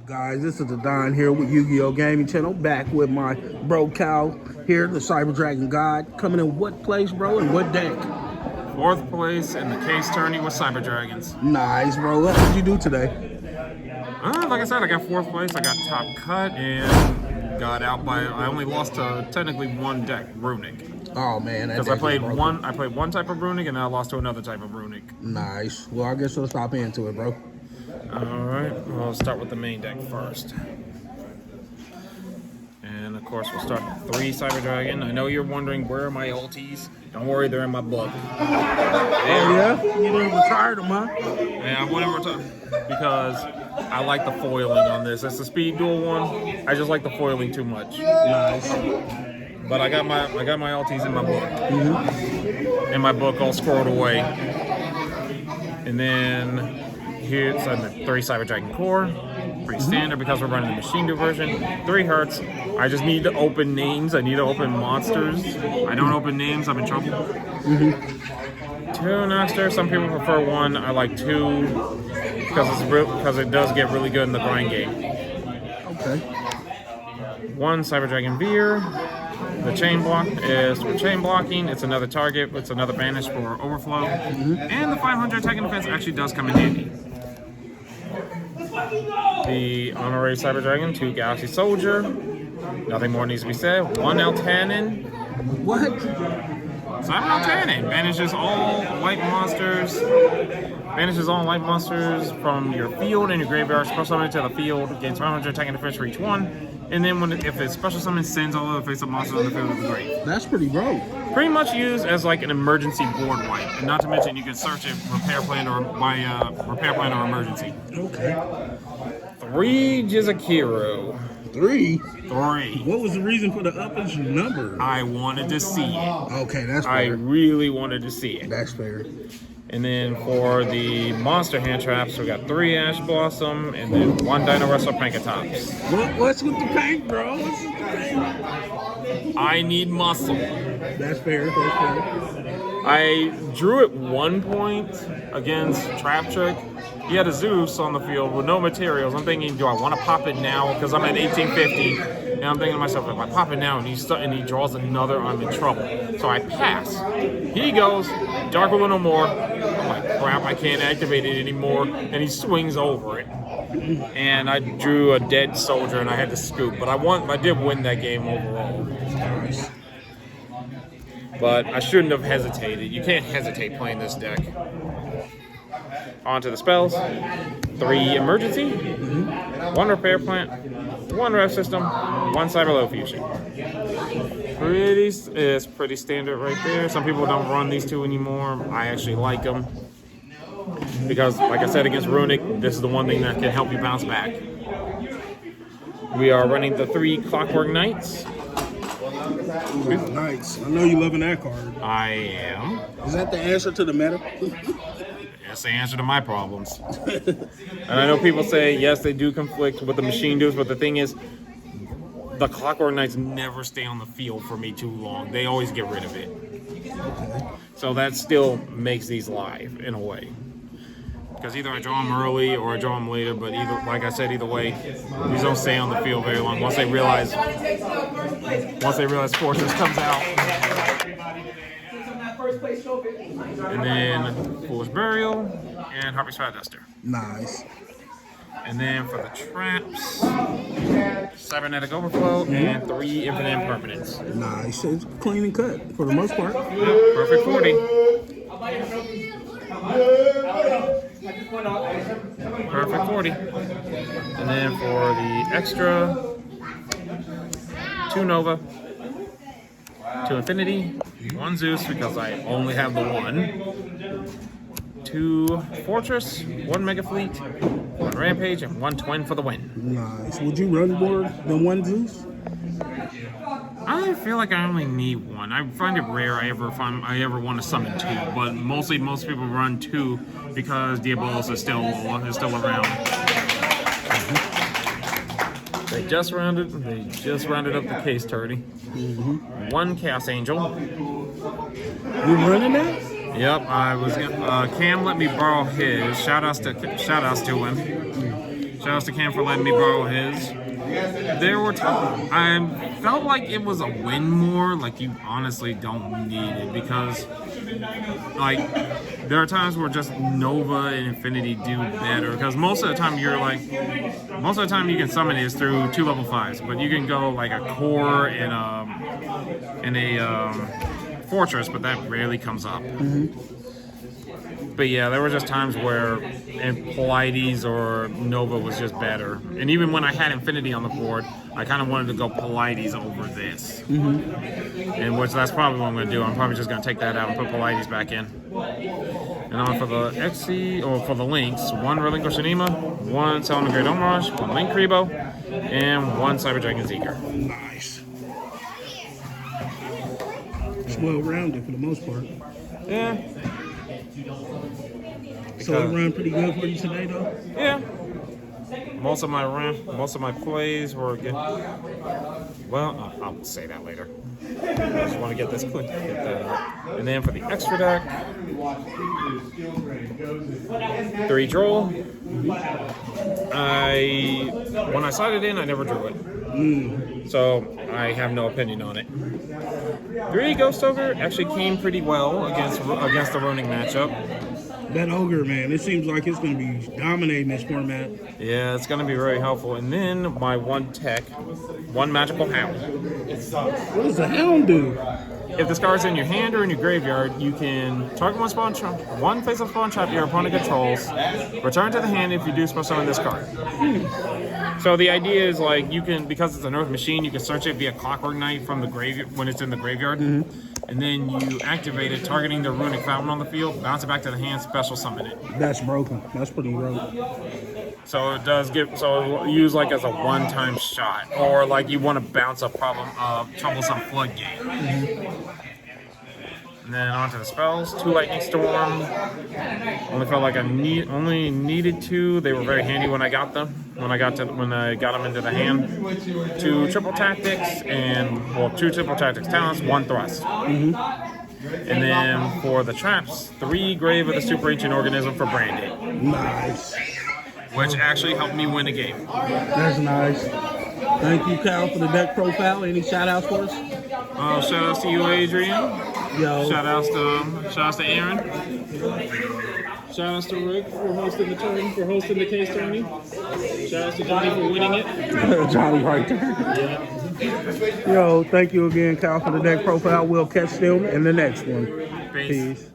Guys, this is the Don here with Yu-Gi-Oh! Gaming Channel, back with my bro Cal here, the Cyber Dragon God. Coming in what place, bro, and what deck? Fourth place in the case tourney with Cyber Dragons. Nice, bro. What did you do today? Like I said, I got fourth place. I got top cut and got out by. I only lost to technically one deck, Runic. Oh man, because I played one. I played one type of Runic and then I lost to another type of Runic. Nice. Well, I guess we'll stop into it, bro. All right. Well, I'll start with the main deck first. And of course, we'll start with 3 Cyber Dragon. I know you're wondering where are my ultis. Don't worry, they're in my book. Oh yeah? You didn't retire them, huh? Yeah, I wouldn't retire because I like the foiling on this. It's the speed duel one. I just like the foiling too much. Nice. But I got my ultis in my book. In my book, all squirreled away. And then here's the 3 Cyber Dragon Core. Pretty standard because we're running the Machine Duel version. 3 hearts. I just need to open names. I need to open monsters. I don't open names. I'm in trouble. 2 Noxter. Some people prefer 1. I like 2 because it does get really good in the grind game. Okay. 1 Cyber Dragon Veer. The chain block is for chain blocking. It's another target. It's another banish for overflow. And the 500 attack and defense actually does come in handy. The Honorary Cyber Dragon, 2 Galaxy Soldier. Nothing more needs to be said. 1 Eltanin. What? Cyber Eltanin banishes all white monsters. Banishes all light monsters from your field and your graveyard. Special summon to the field. Gains 500 attack and defense for each one. And then if it's special summon, sends all of the face-up monsters on the field of the grave. That's pretty broke. Pretty much used as like an emergency board wipe. And not to mention you can search it repair plan or by repair plan or emergency. Okay. 3 Jizakiro. 3? 3. What was the reason for the uppage number? I wanted to see it. Okay, that's fair. I really wanted to see it. That's fair. And then for the monster hand traps, we got 3 Ash Blossom and then 1 Dino Wrestler Pankatops. What's with the paint, bro? What's with the paint? I need muscle. That's fair. That's fair. I drew at one point against Trap Trick. He had a Zeus on the field with no materials. I'm thinking, do I want to pop it now? Because I'm at 1850. And I'm thinking to myself, if I pop it now and he draws another, I'm in trouble. So I pass. He goes, Dark Will No More. I'm like, crap, I can't activate it anymore. And he swings over it. And I drew a dead soldier and I had to scoop. But I did win that game overall. But I shouldn't have hesitated. You can't hesitate playing this deck. On to the spells. 3 emergency, 1 repair plant, 1 rev system, 1 cyber low fusion. It's pretty standard right there. Some people don't run these 2 anymore. I actually like them because, like I said, against Runic, this is the one thing that can help you bounce back. We are running the 3 Clockwork Knights. Ooh, nice. I know you're loving that card. I am. Is that the answer to the meta? That's the answer to my problems. And I know people say, yes, they do conflict with the machine duels, but the thing is, the Clockwork Knights never stay on the field for me too long. They always get rid of it. So that still makes these live, in a way. Because either I draw them early or I draw them later, but either, like I said, either way, these don't stay on the field very long. Once they realize Fortress comes out. And then Foolish Burial and Harpy's Fire Duster. Nice. And then for the traps, Cybernetic Overflow and 3 Infinite Impermanence. Nice. It's clean and cut for the most part. Yep, perfect 40. Perfect 40. And then for the extra, 2 Nova, 2 Infinity, 1 Zeus because I only have the 1, 2 Fortress, 1 Mega Fleet, 1 Rampage, and 1 Twin for the win. Nice. Would you run more than 1 Zeus? I feel like I only need 1. I find it rare I ever want to summon 2, but most people run 2 because Diabolos is still around. They just rounded up the case tourney. 1 Chaos Angel. You running that? Yep, I was. Cam let me borrow his. Shout outs to him. Shout out to Cam for letting me borrow his. There were times I felt like it was a win more, like you honestly don't need it because, like, there are times where just Nova and Infinity do better because most of the time you can summon is through 2 level 5s, but you can go like a core and a fortress, but that rarely comes up. But yeah, there were just times where Polites or Nova was just better. And even when I had Infinity on the board, I kind of wanted to go Polites over this. And which that's probably what I'm going to do. I'm probably just going to take that out and put Polites back in. And on for the XC, or for the Lynx, 1 Relinquish Anima, 1 Selena Great Homage, 1 Link Kribo, and 1 Cyber Dragon Zeker. Nice. It's well rounded for the most part. Yeah. So it ran pretty good for you today, though? Yeah. Most of my plays were good. Well, I'll say that later. I just want to get this quick. And then for the extra deck, 3 draw. When I sided in, I never drew it. So I have no opinion on it. 3 Ghost Ogre actually came pretty well against the Ronin matchup. That Ogre, man, it seems like it's going to be dominating this format. Yeah, it's going to be very helpful. And then my 1 tech, 1 Magical Hound. What does the Hound do? If this card's in your hand or in your graveyard, you can target one face-up spawn trap your opponent controls, return to the hand if you do special summon this card. So the idea is like you can, because it's an Earth Machine, you can search it via Clockwork Knight from the graveyard when it's in the graveyard, and then you activate it, targeting the Runic Fountain on the field, bounce it back to the hand, special summon it. That's broken. That's pretty broke. So it does use like as a one-time shot, or like you want to bounce a troublesome floodgate. And then onto the spells, 2 Lightning Storm. Only felt like I only needed 2. They were very handy when I got them. When I got them into the hand. 2 Triple Tactics and 2 Triple Tactics talents, 1 Thrust. And then for the traps, 3 Grave of the Super Ancient Organism for Brandy. Nice. Which actually helped me win a game. That's nice. Thank you, Cal, for the deck profile. Any shout outs for us? Shout outs to you, Adrian. Yo. Shout outs to Aaron. Shout outs to Rick for hosting the tourney, for hosting the case tourney. Shout outs to Johnny for winning it. Johnny right there. Yeah. Yo, thank you again, Cal, for the deck profile. We'll catch them in the next one. Peace. Peace.